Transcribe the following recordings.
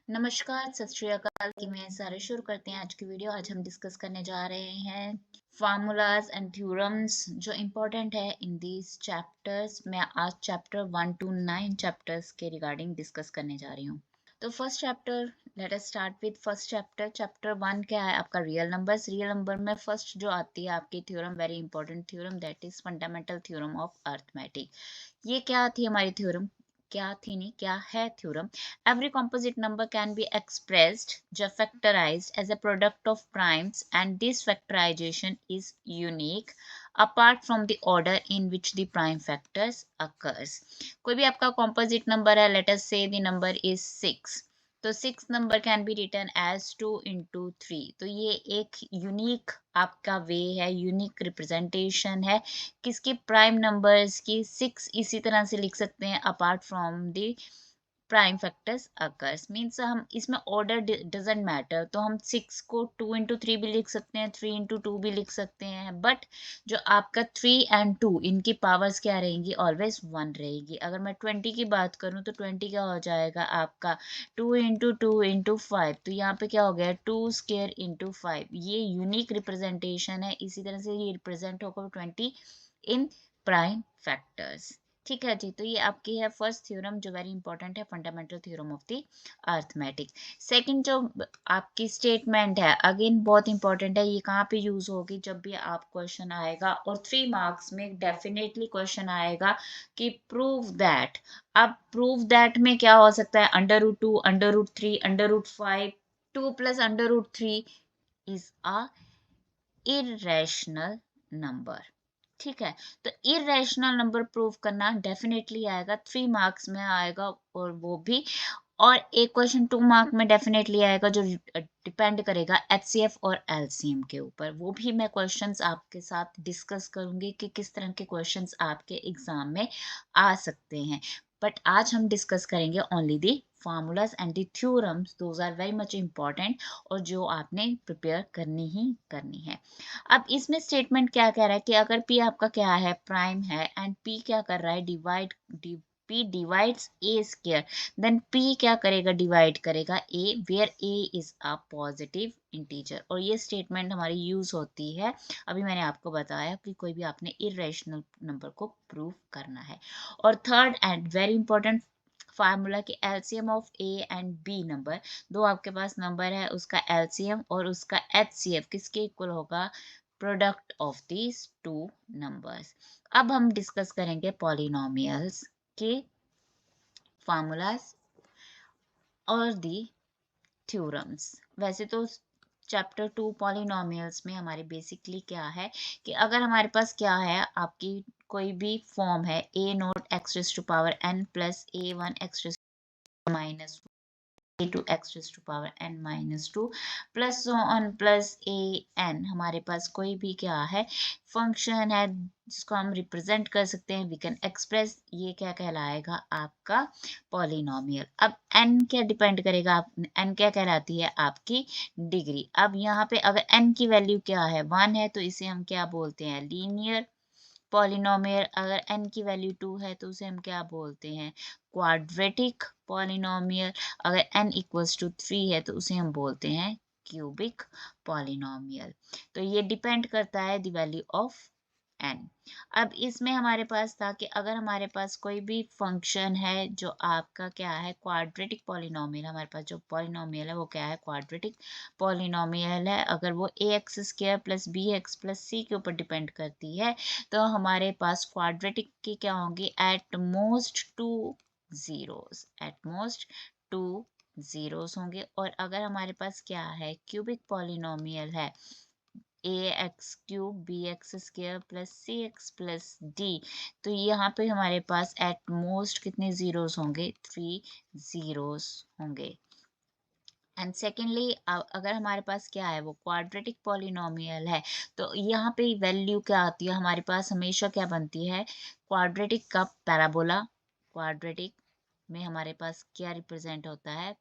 नमस्कार, सत श्री अकाल की मैं सारे शुरू करते हैं आज की वीडियो। आज हम डिस्कस करने जा रहे हैं फार्मूलाज एंड थ्योरम्स जो इम्पोर्टेंट है इन दीज चैप्टर्स। मैं आज चैप्टर 1 to 9 चैप्टर्स के रिगार्डिंग डिस्कस करने जा रही हूँ। तो first chapter, let us start with first chapter. Chapter 1 क्या है आपका? Real numbers. रियल नंबर में फर्स्ट जो आती है आपकी theorem, very important theorem, that is fundamental theorem of arithmetic. ये क्या थी हमारी थ्योरम? क्या थी नहीं, क्या है theorem? Every composite number can be expressed or factorized as a product of primes, and this factorization is unique apart from the order in which the prime factors occurs. कोई भी आपका composite number है, let us say the number is 6, तो 6 नंबर can be written as 2 into 3। तो ये एक unique आपका वे है, यूनिक रिप्रेजेंटेशन है किसकी? प्राइम नंबर्स की। 6 इसी तरह से लिख सकते हैं apart from the prime factors occurs, means हम इसमें ऑर्डर डजेंट मैटर, तो हम 6 को 2 into 3 भी लिख सकते हैं, 3 into 2 भी लिख सकते हैं, बट जो आपका 3 and 2 इनकी पावर्स क्या रहेंगी? ऑलवेज 1 रहेगी। अगर मैं 20 की बात करूं तो 20 क्या हो जाएगा आपका? 2 into 2 into 5, तो यहाँ पे क्या हो गया? 2 square into 5। ये यूनिक रिप्रेजेंटेशन है, इसी तरह से ये रिप्रेजेंट होगा 20 इन प्राइम फैक्टर्स। ठीक है जी, तो ये आपकी है फर्स्ट थ्योरम जो वेरी इंपॉर्टेंट है, fundamental theorem of the arithmetic. Second जो आपकी स्टेटमेंट है, अगेन बहुत इंपॉर्टेंट है, ये कहाँ पे यूज होगी? जब भी आप क्वेश्चन आएगा और 3 मार्क्स में डेफिनेटली क्वेश्चन आएगा कि प्रूव दैट। अब प्रूव दैट में क्या हो सकता है? √2, √3, √5, 2 plus √3 is a irrational number. ठीक है, तो इरेशनल नंबर प्रूव करना डेफिनेटली आएगा, 3 मार्क्स में आएगा, और वो भी। और एक क्वेश्चन 2 मार्क में डेफिनेटली आएगा जो डिपेंड करेगा एचसीएफ और एलसीएम के ऊपर। वो भी मैं क्वेश्चंस आपके साथ डिस्कस करूंगी कि किस तरह के क्वेश्चंस आपके एग्जाम में आ सकते हैं। बट आज हम डिस्कस करेंगे only the formulas and the theorems, those are very much important, और जो आपने प्रिपेयर करनी ही करनी है। अब इसमें स्टेटमेंट क्या कह रहा है कि अगर P आपका क्या है? प्राइम है, एंड P क्या कर रहा है? P divides A square, then P क्या करेगा? डिवाइड करेगा A, where A is a positive integer. और ये स्टेटमेंट हमारी यूज होती है, अभी मैंने आपको बताया कि कोई भी आपने इरेशनल नंबर को प्रूव करना है। और third and very important formula की LCM of A and B number, दो आपके पास नंबर है, उसका एलसीएम और उसका एचसीएफ किसके इक्वल होगा? Product of these two numbers. अब हम डिस्कस करेंगे पॉलिनोमियल्स के फार्मूलाज और दी थ्योरम्स। वैसे तो चैप्टर 2 पॉलिनोमियल्स में हमारे बेसिकली क्या है कि अगर हमारे पास क्या है आपकी कोई भी फॉर्म है a0 x⁻n plus a1 x⁻, a2 x⁻n-2 plus so on plus an, हमारे पास कोई भी क्या है फंक्शन है जिसको हम रिप्रेजेंट कर सकते हैं, वी कैन एक्सप्रेस, ये क्या कहलाएगा? आपका पॉलिनोमियल। अब n क्या डिपेंड करेगा? आप n क्या कहलाती है? आपकी डिग्री। अब यहाँ पे अगर n की वैल्यू क्या है? 1 है, तो इसे हम क्या बोलते हैं? Linear polynomial. अगर n की वैल्यू 2 है तो उसे हम क्या बोलते हैं? Quadratic polynomial. अगर n इक्वल्स टू 3 है तो उसे हम बोलते हैं क्यूबिक पॉलिनोमियल। तो ये डिपेंड करता है द वैल्यू ऑफ n। अब इसमें हमारे पास था कि अगर हमारे पास कोई भी फंक्शन है जो आपका क्या है? क्वाड्रेटिक पॉलिनोमियल, हमारे पास जो पॉलिनोमियल है वो क्या है? क्वाड्रेटिक पॉलिनोमियल है। अगर वो ax² plus bx plus c के ऊपर डिपेंड करती है तो हमारे पास क्वाड्रेटिक की क्या होंगी? At most 2 zeros, at most 2 zeros होंगे। और अगर हमारे पास क्या है? क्यूबिक पॉलिनोमियल है, ax³ bx² plus cx plus d, तो यहाँ पे हमारे पास एट मोस्ट कितने जीरोस होंगे? 3 जीरोस होंगे। एंड सेकेंडली अगर हमारे पास क्या है? वो क्वाड्रेटिक पॉलिनोमियल है, तो यहाँ पे वैल्यू क्या आती है? हमारे पास हमेशा क्या बनती है? क्वाड्रेटिक का पैराबोला। क्वाड्रेटिक में हमारे पास क्या रिप्रेजेंट होता है?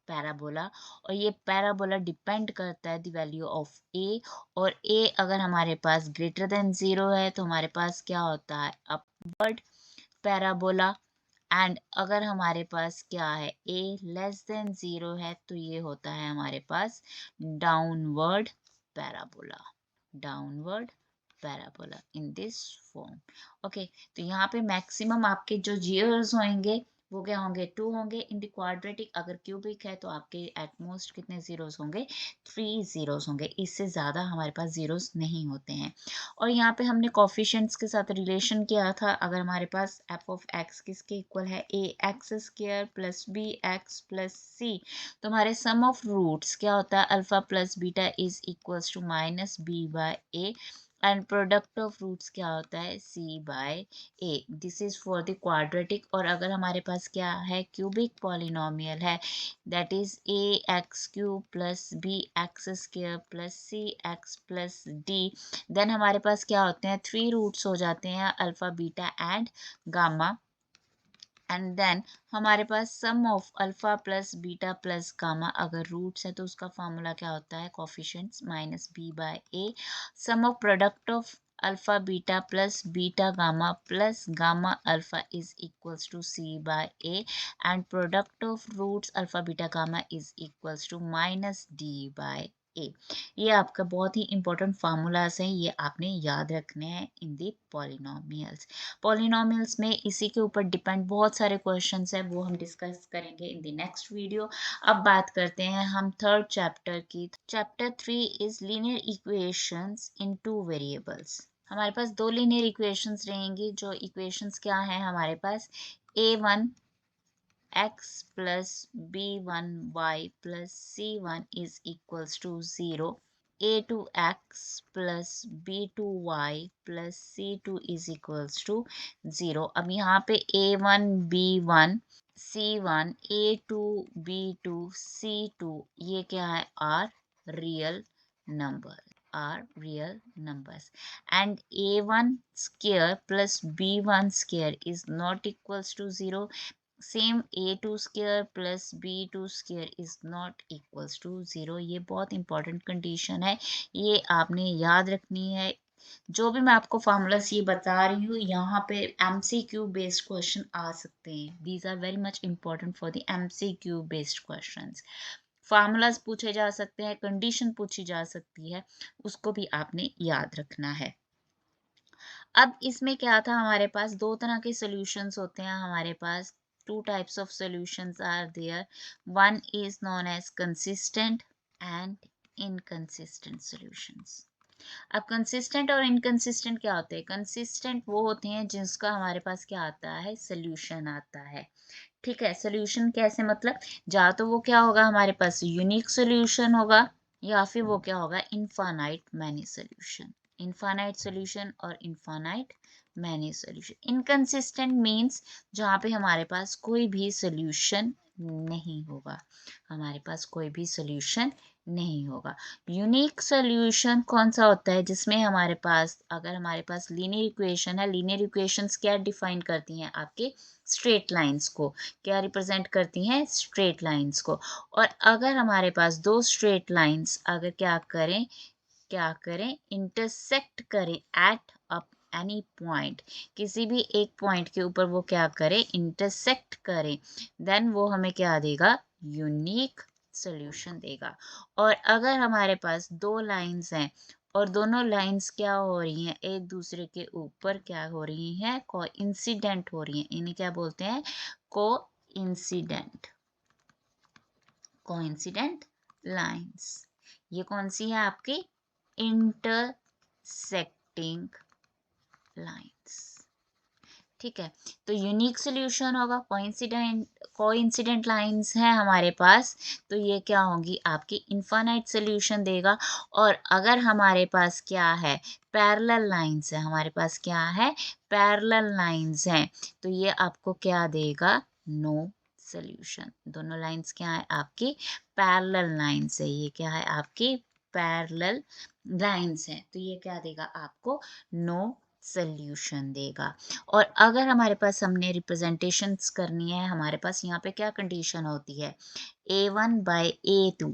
पैराबोला। और ये पैराबोला डिपेंड करता है द वैल्यू ऑफ ए, और ए अगर हमारे पास ग्रेटर देन 0 है तो हमारे पास क्या होता है? Upward parabola. एंड अगर हमारे पास क्या है a लेस देन 0 है तो ये होता है हमारे पास downward parabola, downward parabola in this form. Okay, तो यहाँ पे मैक्सिमम आपके जो जीरोस होंगे वो क्या होंगे 2 होंगे इन द क्वाड्रेटिक। अगर क्यूबिक है तो आपके एटमोस्ट कितने जीरोस होंगे 3 जीरोस होंगे, इससे ज्यादा हमारे पास जीरोस नहीं होते हैं। और यहाँ पे हमने कोफिशिएंट्स के साथ रिलेशन किया था, अगर हमारे पास एफ ऑफ एक्स किसके इक्वल है a x square plus b x plus c, तो हमारे सम ऑफ रूट्स क्या होता है alpha plus beta is equals to minus b by a, and product of roots क्या होता है c by a. This is for the quadratic. और अगर हमारे पास क्या है क्यूबिक पॉलिनोमियल है that is a x cube plus b x square plus C x plus D, then हमारे पास क्या होते हैं 3 रूट्स हो जाते हैं alpha beta and gamma, and then हमारे पास sum of alpha plus beta plus gamma, अगर रूट्स है तो उसका फॉर्मूला क्या होता है coefficients minus b by a, sum of product of alpha beta plus beta gamma plus gamma alpha is equals to c by a, and product of roots alpha beta gamma is equals to minus d by a. ये आपका बहुत ही important formulas हैं, ये आपने याद रखने हैं इन दी पॉलिनोमियल्स। पॉलिनोमियल्स में इसी के ऊपर डिपेंड बहुत सारे क्वेश्चंस हैं, वो हम डिस्कस करेंगे इन द नेक्स्ट वीडियो। अब बात करते हैं हम थर्ड चैप्टर की। Chapter 3 is linear equations in two variables. हमारे पास दो लीनियर इक्वेशंस रहेंगी, जो इक्वेशंस क्या हैं हमारे पास a1 x plus b1 y plus c1 is equals to 0, a2x plus b2y plus c2 is equals to 0। अब यहाँ पे a1 b1 c1 a2 b2 c2 ये क्या है are real number, are real numbers, and a1 square plus b1 square is not equals to 0, same a2 square plus b2 square is not equals to 0। ये बहुत important condition है, ये आपने याद रखनी है। जो भी मैं आपको फार्मूलास ये बता रही हूँ यहाँ पे MCQ बेस्ड क्वेश्चन आ सकते हैं, these are very much important for the MCQ based questions. Formulas पूछे जा सकते हैं, कंडीशन पूछी जा सकती है, उसको भी आपने याद रखना है। अब इसमें क्या था हमारे पास दो तरह के सॉल्यूशंस होते हैं हमारे पास, two types of solutions are there, one is known as consistent and inconsistent solutions। अब कंसिस्टेंट और इनकंसिस्टेंट क्या होते हैं, कंसिस्टेंट वो होते हैं जिसका हमारे पास क्या आता है सोल्यूशन आता है, ठीक है। सोल्यूशन कैसे, मतलब या तो वो क्या होगा हमारे पास यूनिक सोल्यूशन होगा या फिर वो क्या होगा infinite many solution, infinite solution और infinite many solution. Inconsistent means जहाँ पे हमारे पास कोई भी सोल्यूशन नहीं होगा, हमारे पास कोई भी सोल्यूशन नहीं होगा। यूनिक सोल्यूशन कौन सा होता है, जिसमें हमारे पास अगर हमारे पास लीनियर इक्वेशन है, लीनियर इक्वेशंस क्या डिफाइन करती हैं आपके स्ट्रेट लाइंस को, क्या रिप्रेजेंट करती हैं स्ट्रेट लाइंस को। और अगर हमारे पास दो स्ट्रेट लाइंस अगर क्या करें इंटरसेक्ट करें एट अप एनी पॉइंट, किसी भी एक पॉइंट के ऊपर वो क्या करे इंटरसेक्ट करें, देन वो हमें क्या देगा यूनिक सोल्यूशन देगा। और अगर हमारे पास दो लाइंस हैं और दोनों लाइंस क्या हो रही हैं एक दूसरे के ऊपर क्या हो रही हैं कोइंसिडेंट हो रही हैं, इन्हें क्या बोलते हैं कोइंसिडेंट, कोइंसिडेंट लाइंस। ये कौन सी है आपकी इंटरसेक्टिंग लाइंस, ठीक है। तो यूनिक सोल्यूशन होगा, कोइंसिडेंट लाइंस हैं हमारे पास, तो ये क्या होंगी आपकी इनफाइनाइट सोल्यूशन देगा। और अगर हमारे पास क्या है पैरेलल लाइंस है, हमारे पास क्या है पैरेलल लाइंस हैं, तो ये आपको क्या देगा नो सोल्यूशन। दोनों लाइंस क्या है आपकी पैरेलल लाइंस है, ये क्या है आपकी पैरेलल लाइंस है, तो ये क्या देगा आपको नो सोल्यूशन देगा। और अगर हमारे पास हमने रिप्रेजेंटेशंस करनी है, हमारे पास यहाँ पे क्या कंडीशन होती है a1 by a2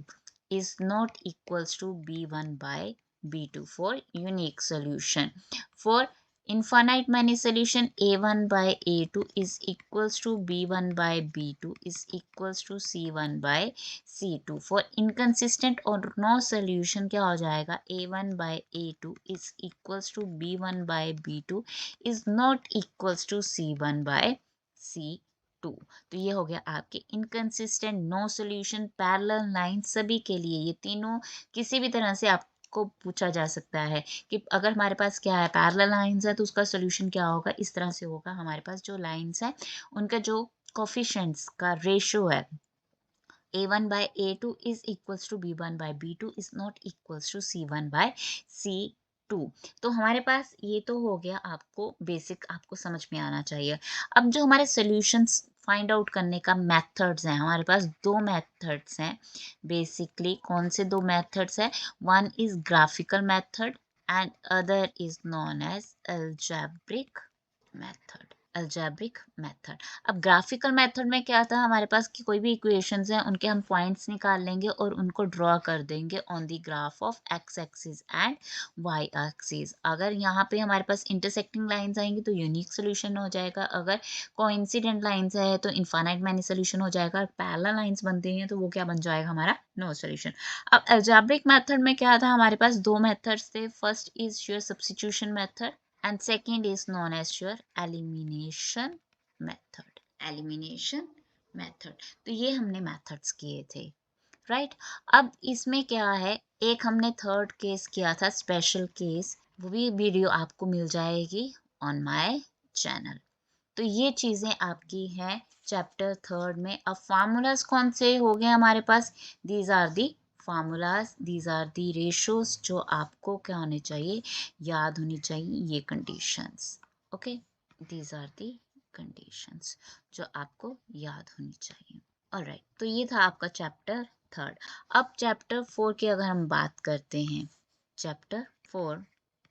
is not equals to b1 by b2 for unique solution, for Infinite many solution a1 by a2 is equals to b1 by b2 is equals to c1 by c2. For inconsistent और no solution क्या हो जाएगा, a1 by a2 is equals to b1 by b2 is not equals to c1 by c2. तो ये हो गया आपके inconsistent, no solution, parallel line, सभी के लिए ये तीनों किसी भी तरह से आप को पूछा जा सकता है कि अगर हमारे पास क्या है, पैरेलल लाइंस है तो उसका सोल्यूशन क्या होगा, इस तरह से होगा। हमारे पास जो लाइंस है उनका जो कोफिशिएंट्स का रेशियो है a1 by a2 is equals to b1 by b2 is not equals to c1 by c2। तो हमारे पास ये तो हो गया, आपको बेसिक आपको समझ में आना चाहिए। अब जो हमारे सॉल्यूशंस फाइंड आउट करने का मेथड्स हैं, हमारे पास दो मेथड्स हैं बेसिकली। कौन से दो मेथड्स हैं, one is graphical method and other is non as algebraic method. Algebraic method. अब ग्राफिकल मेथड में क्या था, हमारे पास कि कोई भी इक्वेशंस हैं उनके हम पॉइंट्स निकाल लेंगे और उनको ड्रॉ कर देंगे on the graph of x axis and y axis. अगर यहाँ पे हमारे पास इंटरसेक्टिंग लाइंस आएंगी तो यूनिक सोल्यूशन हो जाएगा, अगर कोइंसिडेंट लाइंस है तो इनफाइनाइट मैनी सोल्यूशन हो जाएगा, पैरेलल लाइंस बनती हैं तो वो क्या बन जाएगा हमारा, नो सोल्यूशन। अब अलजेब्रिक मेथड में क्या था, हमारे पास दो मेथड्स थे, first is your substitution method and second is known as your elimination method। elimination method, तो ये हमने methods किए थे, राइट। अब इसमें क्या है, एक हमने थर्ड केस किया था, स्पेशल केस, वो भी वीडियो आपको मिल जाएगी ऑन माय चैनल। तो ये चीजें आपकी हैं चैप्टर थर्ड में। अब फार्मूलाज कौन से हो गए हमारे पास, these are the formulas, these are the ratios, जो आपको क्या होने चाहिए, याद होनी चाहिए ये conditions. Okay, these are the conditions जो आपको याद होनी चाहिए। ऑलराइट, तो ये था आपका चैप्टर थर्ड। अब चैप्टर फोर की अगर हम बात करते हैं, chapter four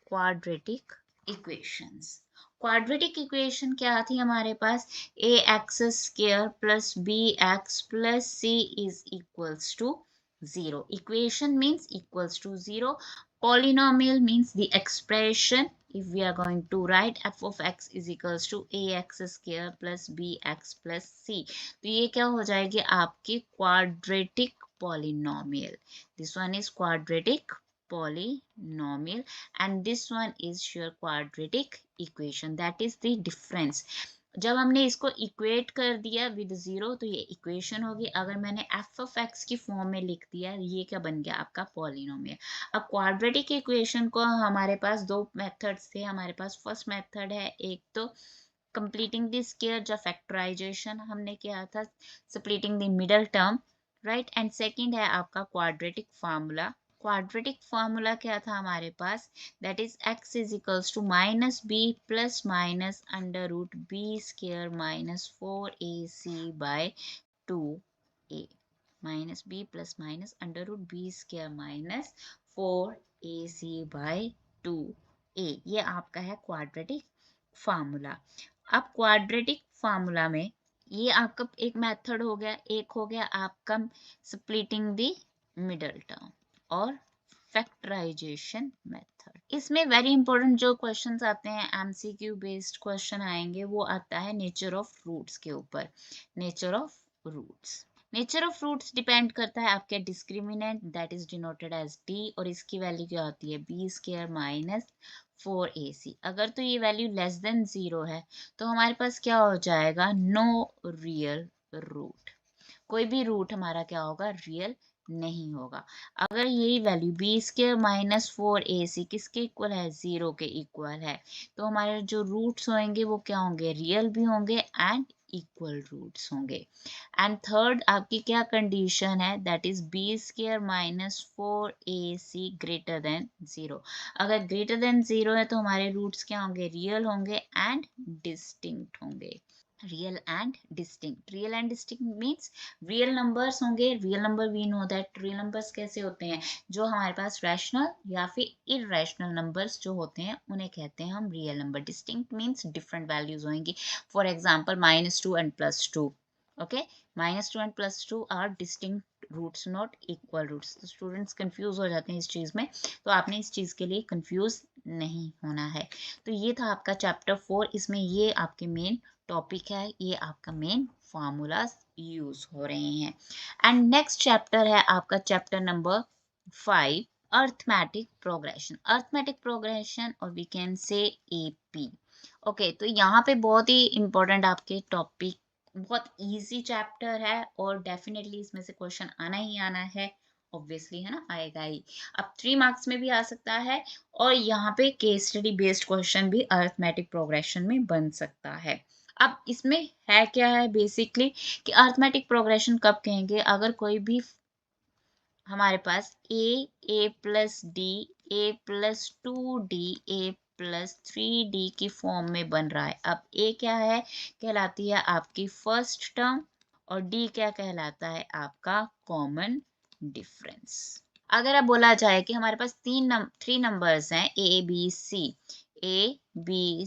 quadratic equations. Quadratic equation क्या थी हमारे पास, a x square plus b x plus c is equals to 0। equation means equals to 0। polynomial means the expression if we are going to write f of x is equals to ax square plus bx plus c। तो ये क्या हो जाएगी आपकी quadratic polynomial। this one is quadratic polynomial and this one is your quadratic equation, that is the difference। जब हमने इसको equate कर दिया विद जीरो तो ये इक्वेशन होगी, अगर मैंने एफ ऑफ एक्स की फॉर्म में लिख दिया ये क्या बन गया आपका पॉलिनोमियल। अब क्वाड्रेटिक इक्वेशन को हमारे पास दो मेथड्स थे, हमारे पास फर्स्ट मेथड है एक तो कंप्लीटिंग द स्क्वायर, जो फैक्टराइजेशन हमने किया था, splitting the middle term, right. And second है आपका क्वाड्रेटिक फार्मूला। क्वाड्रेटिक फार्मूला क्या था हमारे पास, that is x is equals to minus b plus minus under root b square minus 4ac by 2a, minus b plus minus under root b square minus 4ac by 2a, ये आपका है quadratic formula. अब quadratic formula में ये आपका एक method हो गया, एक हो गया आपका स्प्लिटिंग द मिडल टर्म और फैक्टराइजेशन मेथड। इसमें वेरी इंपॉर्टेंट जो क्वेश्चंस आते हैं, एमसीक्यू बेस्ड क्वेश्चन आएंगे, वो आता है नेचर ऑफ रूट्स के ऊपर। Nature of roots, nature of roots depend करता है आपके discriminant that is denoted as D, और इसकी वैल्यू क्या होती है बी स्क्वायर माइनस 4ac। अगर तो ये वैल्यू लेस देन 0 है तो हमारे पास क्या हो जाएगा, नो रियल रूट, कोई भी रूट हमारा क्या होगा, रियल नहीं होगा। अगर यही value B square minus 4ac किसके इक्वल है, 0 के इक्वल है, तो हमारे जो रूट्स होंगे वो क्या होंगे, रियल भी होंगे एंड इक्वल रूट्स होंगे। एंड थर्ड आपकी क्या कंडीशन है, that is b square minus 4ac greater than 0। अगर ग्रेटर देन 0 है तो हमारे रूट्स क्या होंगे, रियल होंगे एंड डिस्टिंक्ट होंगे। Real and distinct, real and distinct means real numbers होंगे, real number we know that real numbers कैसे होते हैं, जो हमारे पास रैशनल या फिर इररेशनल नंबर्स जो होते हैं उन्हें कहते हैं हम real number. Distinct means different values होंगी, for example -2 and +2, okay, -2 and +2 are distinct roots not equal roots. तो स्टूडेंट्स कंफ्यूज हो जाते हैं इस चीज में, तो आपने इस चीज के लिए कंफ्यूज नहीं होना है। तो ये था आपका चैप्टर 4, इसमें ये आपके मेन टॉपिक है, ये आपका मेन फार्मूलाज यूज हो रहे हैं। एंड नेक्स्ट चैप्टर है आपका chapter number 5, arithmetic progression. Arithmetic progression और we can say AP. Okay, तो यहाँ पे बहुत ही इंपॉर्टेंट आपके टॉपिक, बहुत इजी चैप्टर है और डेफिनेटली इसमें से क्वेश्चन आना ही आना है, ऑब्वियसली, है ना, आएगा ही। अब 3 मार्क्स में भी आ सकता है और यहाँ पे केस स्टडी बेस्ड क्वेश्चन भी अर्थमेटिक प्रोग्रेशन में बन सकता है। अब इसमें है क्या है बेसिकली कि अर्थमेटिक प्रोग्रेशन कब कहेंगे, अगर कोई भी हमारे पास ए प्लस डी, ए प्लस 2d, ए प्लस 3d की फॉर्म में बन रहा है। अब ए क्या है, कहलाती है आपकी फर्स्ट टर्म और डी क्या कहलाता है आपका कॉमन डिफरेंस। अगर अब बोला जाए कि हमारे पास 3 नंबर्स हैं A B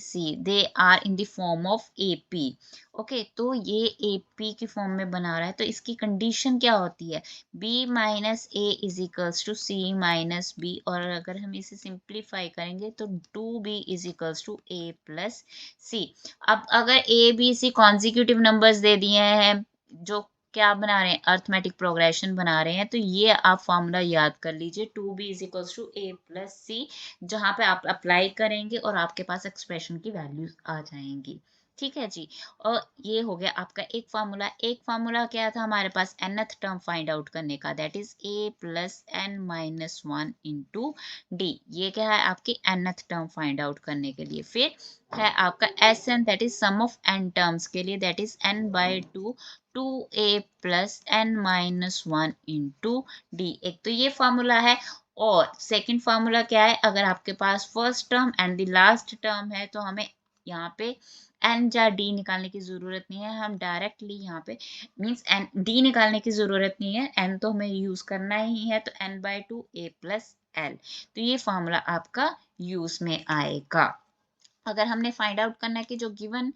C, they are in the form of A P. Okay, तो ये ए पी की फॉर्म में बना रहा है, तो इसकी कंडीशन क्या होती है, b minus a is equals to c minus b, और अगर हम इसे सिंप्लीफाई करेंगे तो 2b is equals to a plus c. अब अगर a B c consecutive numbers दे दिए हैं जो क्या बना रहे हैं, अर्थमेटिक प्रोग्रेशन बना रहे हैं, तो ये आप फॉर्मूला याद कर लीजिए, 2b is equals to a plus c, जहां पे आप अप्लाई करेंगे और आपके पास एक्सप्रेशन की वैल्यूज आ जाएंगी। ठीक है जी। और ये हो गया आपका एक फार्मूला। एक फार्मूला क्या था हमारे पास, nth टर्म फाइंड आउट करने का, that is a plus n minus 1 into d. ये क्या है, आपकी nth टर्म फाइंड आउट करने के लिए। फिर है आपका sn, that is sum of n terms के लिए, that is n by 2, 2a plus n minus 1 into d. एक तो ये फार्मूला है। और सेकंड फार्मूला क्या है, अगर आपके पास first term and the last term है तो हमें यहाँ पे एन या डी निकालने की जरूरत नहीं है, हम डायरेक्टली यहाँ पे मीन्स एन डी निकालने की जरूरत नहीं है, एन तो हमें यूज करना ही है, तो n by 2 a plus l. तो ये फार्मूला आपका यूज में आएगा। अगर हमने फाइंड आउट करना है कि जो गिवन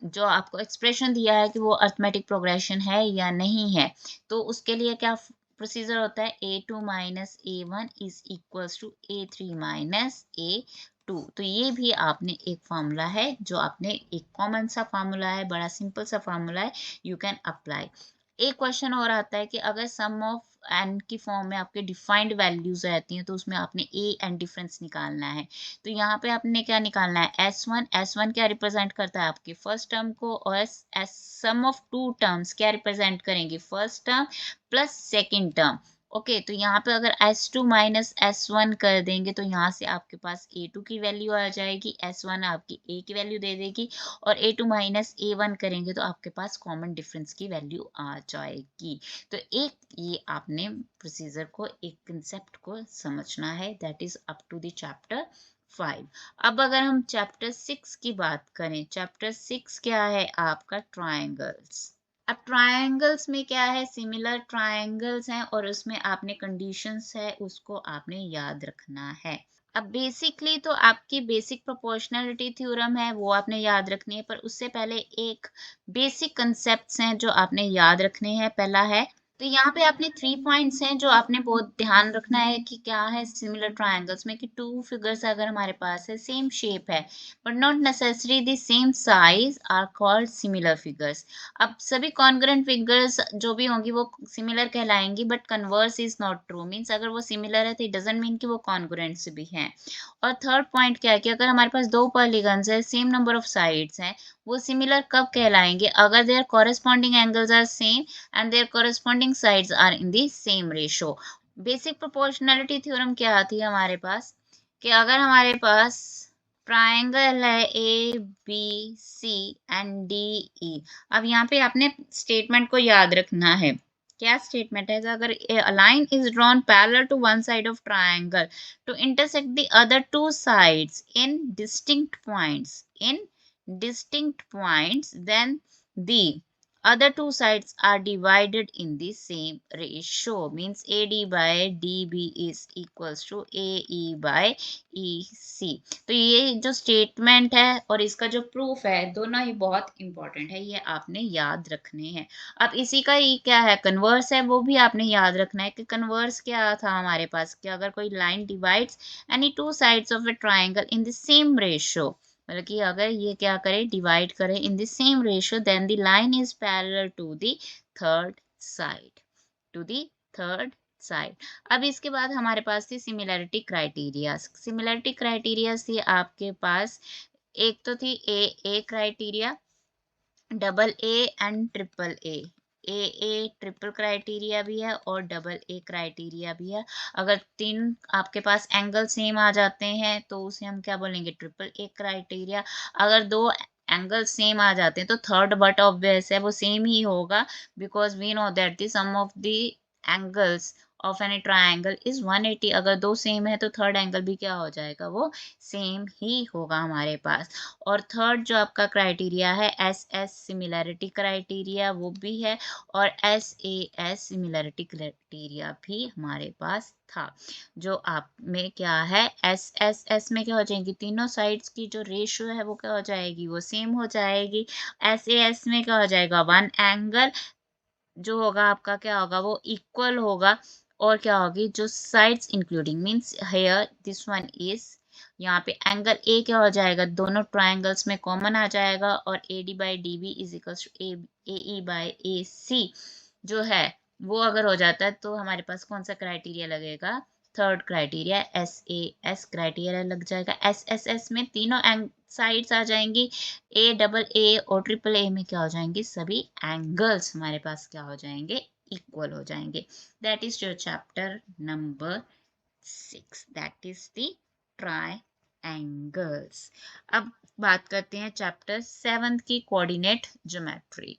जो आपको एक्सप्रेशन दिया है कि वो अर्थमेटिक प्रोग्रेशन है या नहीं है, तो उसके लिए क्या प्रोसीजर होता है, a2 minus a1 is equals to a3 minus a2। तो ये भी आपने एक फार्मूला है जो आपने, एक कॉमन सा फार्मूला है, बड़ा सिंपल सा फार्मूला है, यू कैन अप्लाई। एक क्वेश्चन और आता है कि अगर सम ऑफ एन की फॉर्म में आपके डिफाइंड वैल्यूज रहती हैं तो उसमें आपने ए एंड डिफरेंस निकालना है। तो यहाँ पे आपने क्या निकालना है, S1 क्या रिप्रेजेंट करता है आपकी फर्स्ट टर्म को, और सम ऑफ 2 टर्म्स क्या रिप्रेजेंट करेंगे, first term plus second term. Okay, तो यहाँ पे अगर S2 माइनस S1 कर देंगे तो यहाँ से आपके पास A2 की वैल्यू आ जाएगी, S1 आपकी A की वैल्यू दे देगी, और A2 माइनस A1 करेंगे तो आपके पास कॉमन डिफरेंस की वैल्यू आ जाएगी। तो एक ये आपने प्रोसीजर को, एक कंसेप्ट को समझना है, that is up to the chapter 5। अब अगर हम चैप्टर 6 की बात करें, चैप्टर 6 क्या है आपका, ट्रायंगल्स। अब ट्रायंगल्स में क्या है, सिमिलर ट्रायंगल्स हैं और उसमें आपने कंडीशंस है उसको आपने याद रखना है। अब बेसिकली तो आपकी बेसिक प्रोपोर्शनलिटी थ्योरम है वो आपने याद रखनी है, पर उससे पहले एक बेसिक कंसेप्ट्स हैं जो आपने याद रखने हैं। पहला है, तो यहाँ पे आपने 3 पॉइंट्स हैं जो आपने बहुत ध्यान रखना है कि क्या है सिमिलर ट्रायंगल्स में, कि 2 फिगर्स अगर हमारे पास है, सेम शेप है but not necessary the same size, are called similar figures. अब सभी कॉन्ग्रुएंट फिगर्स जो भी होंगी वो सिमिलर कहलाएंगी, but converse is not true, means अगर वो सिमिलर है तो इट डजंट मीन कि वो कॉन्ग्रुएंट भी हैं। और थर्ड पॉइंट क्या है कि अगर हमारे पास 2 पॉलीगन्स है, सेम नंबर ऑफ साइड्स हैं, वो सिमिलर कब कहलाएंगे, अगर their corresponding angles are same and their corresponding sides are in the same ratio। Basic proportionality theorem क्या आती है हमारे पास, कि अगर हमारे पास ट्राइंगल है A B C and D E. अब यहाँ पे आपने स्टेटमेंट को याद रखना है, क्या स्टेटमेंट है, अगर a line is drawn parallel to one side of triangle to intersect the other 2 sides in distinct points, then the other two sides are divided in the same ratio, means AD by DB is equals to AE by EC। तो ये जो statement है और इसका जो proof है दोनों ही बहुत इंपॉर्टेंट है, ये आपने याद रखने हैं। अब इसी का ही क्या है कन्वर्स है, वो भी आपने याद रखना है कि कन्वर्स क्या था हमारे पास कि अगर कोई line divides any two sides of a triangle in the same ratio, मतलब कि अगर ये क्या करे डिवाइड करे in the same ratio, then the line is parallel to the third side, to the third side. अब इसके बाद हमारे पास थी सिमिलैरिटी क्राइटेरिया। सिमिलैरिटी क्राइटेरिया थी आपके पास, एक तो थी A criteria, double A and triple A triple criteria भी है और डबल ए क्राइटेरिया भी है। अगर तीन आपके पास एंगल सेम आ जाते हैं तो उसे हम क्या बोलेंगे ट्रिपल ए क्राइटेरिया। अगर दो एंगल सेम आ जाते हैं तो थर्ड बट ऑब्वियस है वो सेम ही होगा, because we know that the sum of the angles of any triangle is 180। अगर दो सेम है तो थर्ड एंगल भी क्या हो जाएगा वो सेम ही होगा हमारे पास। और थर्ड जो आपका क्राइटेरिया है एस एस सिमिलैरिटी क्राइटेरिया वो भी है, और S A S similarity criteria भी हमारे पास था। जो आप में क्या है एस एस एस में क्या हो जाएगी तीनों साइड्स की जो रेशियो है वो क्या हो जाएगी वो सेम हो जाएगी। एस ए एस में क्या हो जाएगा वन एंगल जो होगा आपका क्या होगा वो इक्वल होगा, और क्या होगी जो sides including means here this one is, यहाँ पे एंगल ए क्या हो जाएगा दोनों ट्रायंगल्स में कॉमन आ जाएगा, और A D by D B is equals to A E by A C जो है वो अगर हो जाता है तो हमारे पास कौन सा क्राइटेरिया लगेगा third criteria S A S criteria लग जाएगा। एस एस एस में तीनों साइड्स आ जाएंगी, ए डबल ए और ट्रिपल ए में क्या हो जाएंगे सभी एंगल्स हमारे पास क्या हो जाएंगे इक्वल हो जाएंगे। That is your chapter number 6, that is the triangles. अब बात करते हैं चैप्टर 7 की कोऑर्डिनेट ज्योमेट्री।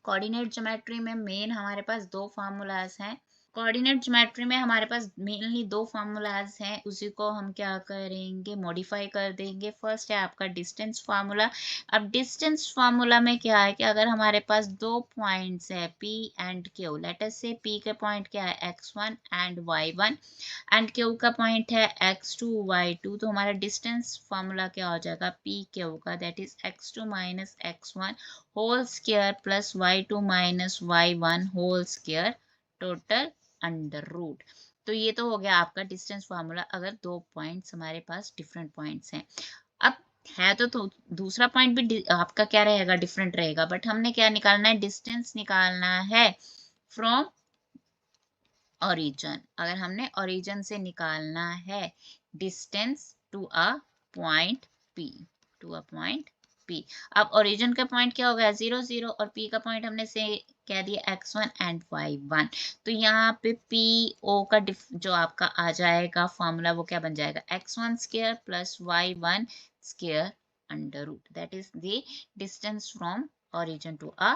कोऑर्डिनेट ज्योमेट्री में मेन हमारे पास दो फार्मूलाज हैं। कोऑर्डिनेट ज्योमेट्री में हमारे पास मेनली दो फार्मूलाज हैं, उसी को हम क्या करेंगे मॉडिफाई कर देंगे। फर्स्ट है आपका डिस्टेंस फार्मूला। अब डिस्टेंस फार्मूला में क्या है कि अगर हमारे पास दो पॉइंट्स है P and Q, let us से P के पॉइंट क्या है x1 and y1 and Q का पॉइंट है x2 y2, तो हमारा डिस्टेंस फार्मूला क्या हो जाएगा PQ का, that is x2 minus x1 whole square plus y2 minus y1 whole square total under root. तो ये तो हो गया आपका डिस्टेंस फार्मूला अगर दो पॉइंट्स हमारे पास डिफरेंट पॉइंट्स हैं। अब है तो दूसरा पॉइंट भी आपका क्या रहेगा डिफरेंट रहेगा, बट हमने क्या निकालना है डिस्टेंस निकालना है फ्रॉम ओरिजिन। अगर हमने ओरिजिन से निकालना है distance to a point P, to a point P। अब ओरिजिन का पॉइंट क्या हो गया 0 0 और P का पॉइंट हमने से कह दिया x1 एंड y1, तो यहाँ पे PO का जो आपका आ जाएगा फॉर्मूला वो क्या बन जाएगा x1 square plus y1 square under root, that is the distance from origin to a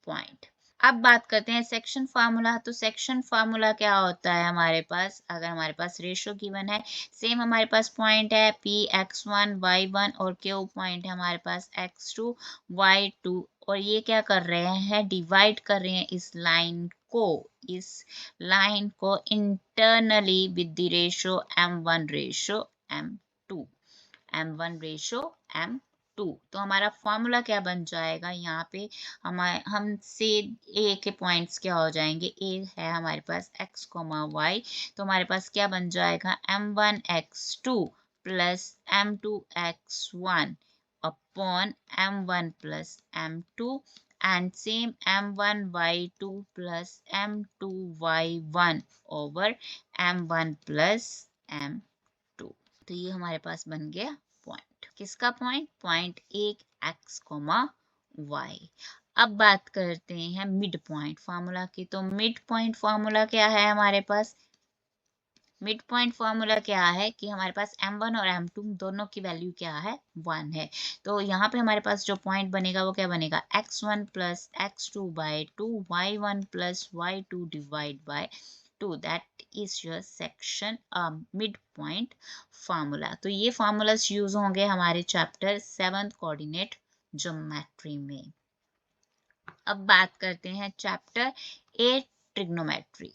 point. अब बात करते हैं सेक्शन फार्मूला। तो सेक्शन फार्मूला क्या होता है हमारे पास, अगर हमारे पास रेशियो गिवन है, सेम हमारे पास पॉइंट है P x1 y1 और Q पॉइंट है हमारे पास x2 y2, और ये क्या कर रहे हैं डिवाइड कर रहे हैं इस लाइन को internally with the ratio m1 ratio m2, m1 ratio m2। तो हमारा फॉर्मूला क्या बन जाएगा यहाँ पे हमसे ए के पॉइंट्स क्या हो जाएंगे, ए है हमारे पास x कोमा y, तो हमारे पास क्या बन जाएगा m1 x2 plus m2 x1 upon m1 plus m2 and same m1 y2 plus m2 y1 over m1 plus m2। तो ये हमारे पास बन गया पॉइंट, किसका पॉइंट पॉइंट एक x कोमा y। अब बात करते हैं मिड पॉइंट फार्मूला की। तो मिड पॉइंट फार्मूला क्या है हमारे पास, मिड पॉइंट फार्मूला क्या है कि हमारे पास m1 और m2 दोनों की वैल्यू क्या है 1 है, तो यहाँ पे हमारे पास जो पॉइंट बनेगा वो क्या बनेगा x1 plus x2 by 2 y1 plus y2 divide by 2, that is your section mid point formula. तो ये फार्मूलास यूज होंगे हमारे चैप्टर 7 कोऑर्डिनेट ज्योमेट्री में। अब बात करते हैं चैप्टर 8 ट्रिग्नोमेट्री।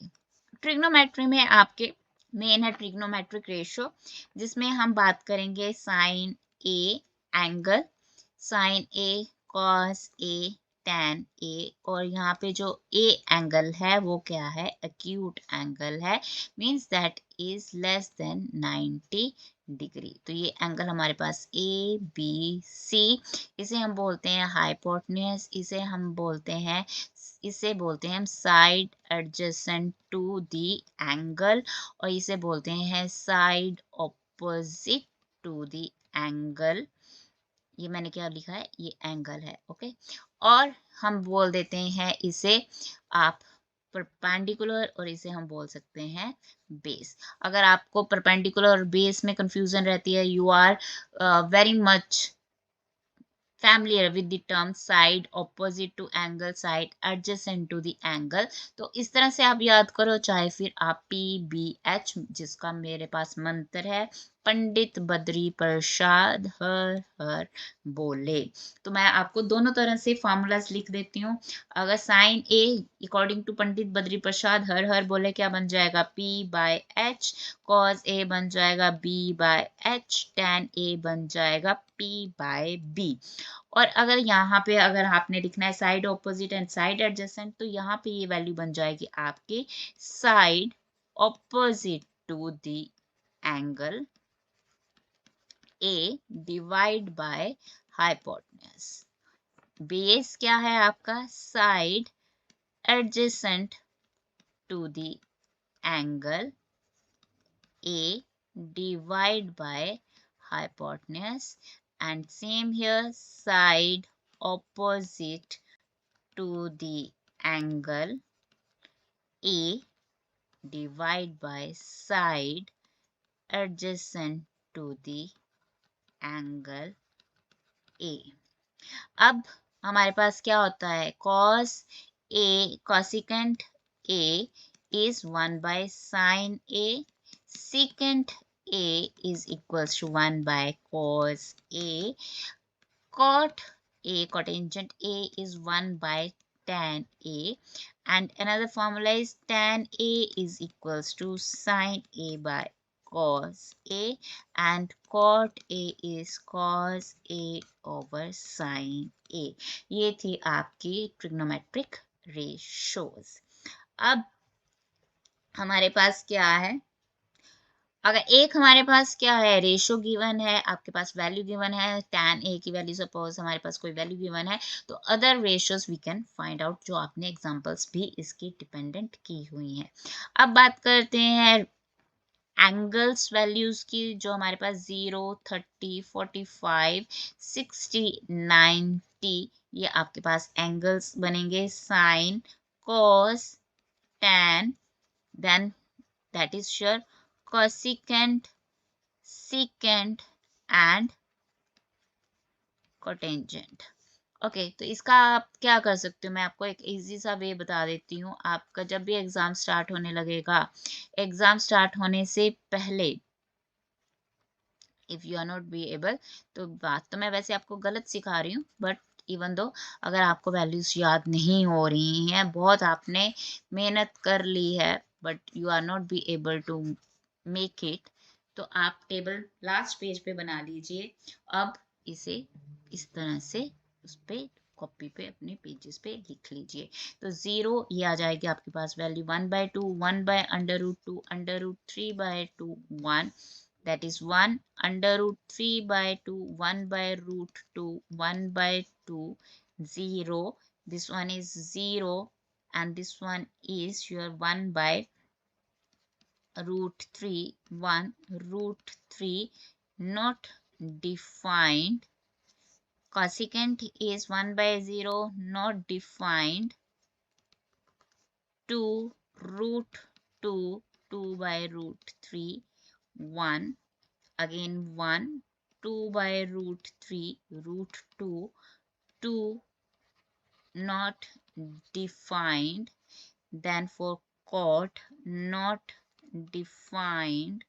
ट्रिग्नोमेट्री में आपके मेन है ट्रिग्नोमेट्रिक रेशियो, जिसमें हम बात करेंगे sine A angle, sine A cos A tan A, और यहाँ पे जो ए एंगल है वो क्या है, एक्यूट एंगल है, means that is less than 90 degree. तो ये एंगल हमारे पास ए बी सी, इसे हम बोलते हैं हाइपोटेन्यूज, इसे बोलते हैं हम side adjacent to the angle, और इसे बोलते हैं side opposite to the angle. ये मैंने क्या लिखा है, ये एंगल है, ओके। और हम बोल देते हैं इसे आप परपेंडिकुलर, और इसे हम बोल सकते हैं बेस। अगर आपको परपेंडिकुलर और बेस में कंफ्यूजन रहती है, you are very much familiar with the term side opposite to angle, side adjacent to the angle। तो इस तरह से आप याद करो, चाहे फिर आप PBH, जिसका मेरे पास मंत्र है पंडित बद्री प्रसाद हर हर बोले। तो मैं आपको दोनों तरह से फॉर्मूलाज लिख देती हूँ। अगर sign A according to Pandit Badri Prasad हर हर बोले क्या बन जाएगा, P/H, कॉस ए बन जाएगा B/H, tan ए बन जाएगा P/B। और अगर यहाँ पे अगर आपने लिखना है side opposite and side adjacent, तो यहाँ पे ये वैल्यू बन जाएगी आपकी side opposite to the angle A divide by hypotenuse. Base क्या है आपका, side adjacent to the angle A divide by hypotenuse, and same here, side opposite to the angle A divide by side adjacent to the angle A। अब हमारे पास क्या होता है, cos A cosecant A is 1 by sin A, secant A is equals to 1 by cos A, cot A, cotangent A is 1 by tan A, and another formula is tan A is equals to sin A by cos A, and cot A is cos A over sin A। ये थी आपकी trigonometric ratios. अब हमारे पास क्या है, अगर एक हमारे पास क्या है, रेशो गिवन है, आपके पास वैल्यू गिवन है, tan ए की वैल्यू सपोज हमारे पास कोई वैल्यू गिवन है, तो other ratios we can find out, जो आपने एग्जांपल्स भी इसकी डिपेंडेंट की हुई हैं। अब बात करते हैं एंगल्स वैल्यूज की, जो हमारे पास 0, 30, 45, 60, 90, ये आपके पास एंगल्स बनेंगे, sine cos tan, then that is sure cosecant, secant and cotangent। Okay तो इसका आप क्या कर सकते हो, मैं आपको एक इजी सा वे बता देती हूँ। आपका जब भी एग्जाम स्टार्ट होने लगेगा, एग्जाम स्टार्ट होने से पहले if you are not be able, तो बात तो मैं वैसे आपको गलत सिखा रही हूँ, बट इवन दो अगर आपको वैल्यूज याद नहीं हो रही हैं, बहुत आपने मेहनत कर ली है, but you are not be able to make it, तो आप टेबल लास्ट पेज पे बना लीजिए। अब इसे इस तरह से उस पे कॉपी पे अपने पेजेस पे लिख लीजिए। तो 0 ये आ जाएगी आपके पास value 1/2, 1/√2, √3/2, 1, that is 1 √3/2, 1/√2, 1/2, 0, this one is 0, and this one is your 1/√3, 1 √3 not defined, cosecant is 1/0 not defined, 2 √2, 2/√3, 1, again 1, 2/√3, √2, 2 not defined, then for cot not defined,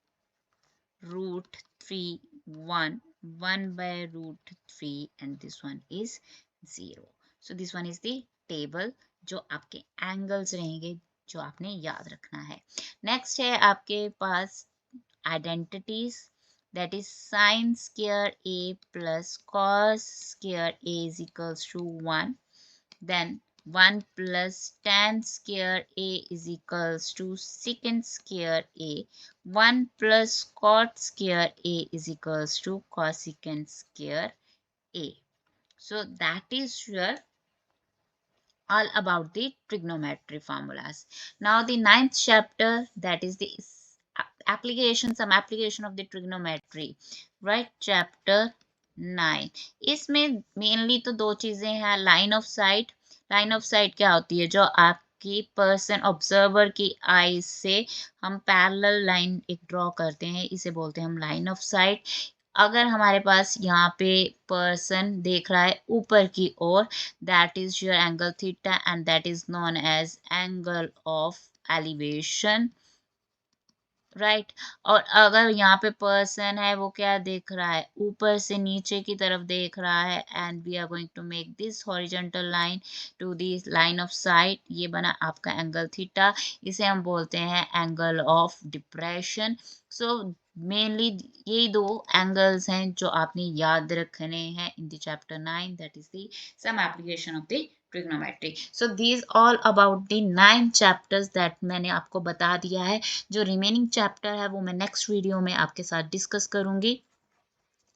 √3, 1, 1/√3, and this one is 0. So this one is the table जो आपके angles रहेंगे जो आपने याद रखना है। Next है आपके पास identities, that is sin square a plus cos square a is equals to 1. Then 1 plus tan square a is equals to secant square a. 1 plus cot square a is equals to cosecant square a. So that is your all about the trigonometry formulas. Now the ninth chapter, that is the application, some application of the trigonometry, right? Chapter 9. इसमें mainly तो दो चीजें हैं, line of site. Line of site क्या होती है? जो आपकी पर्सन ऑब्जर्वर की आई से हम पैरेलल लाइन एक ड्रॉ करते हैं, इसे बोलते हैं हम लाइन ऑफ साइट। अगर हमारे पास यहाँ पे पर्सन देख रहा है ऊपर की ओर, that is your angle theta and that is known as angle of elevation, right और अगर यहाँ पे पर्सन है वो क्या देख रहा है? ऊपर से नीचे की तरफ देख रहा है, and we are going to make this horizontal line to this line of sight. ये बना आपका एंगल थीटा, इसे हम बोलते हैं angle of depression. So mainly यही दो एंगल्स हैं जो आपने याद रखने हैं in the chapter 9, that is the some application of the trigonometry. So these all about the 9 chapters that मैंने आपको बता दिया है। जो रिमेनिंग चैप्टर है वो मैं नेक्स्ट वीडियो में आपके साथ डिस्कस करूंगी।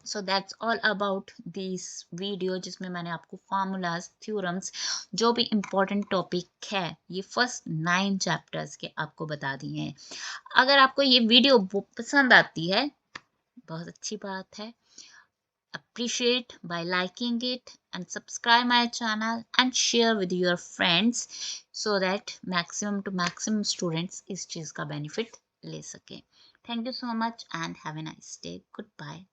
So that's all about this video, जिसमें मैंने आपको फॉर्मूलाज, थ्योरम्स, जो भी इम्पोर्टेंट टॉपिक है ये फर्स्ट 9 चैप्टर्स के आपको बता दिए हैं। अगर आपको ये वीडियो पसंद आती है, बहुत अच्छी बात है, appreciate by liking it and subscribe my channel and share with your friends so that maximum to maximum students इस चीज का benefit ले सके। Thank you so much and have a nice day. Goodbye.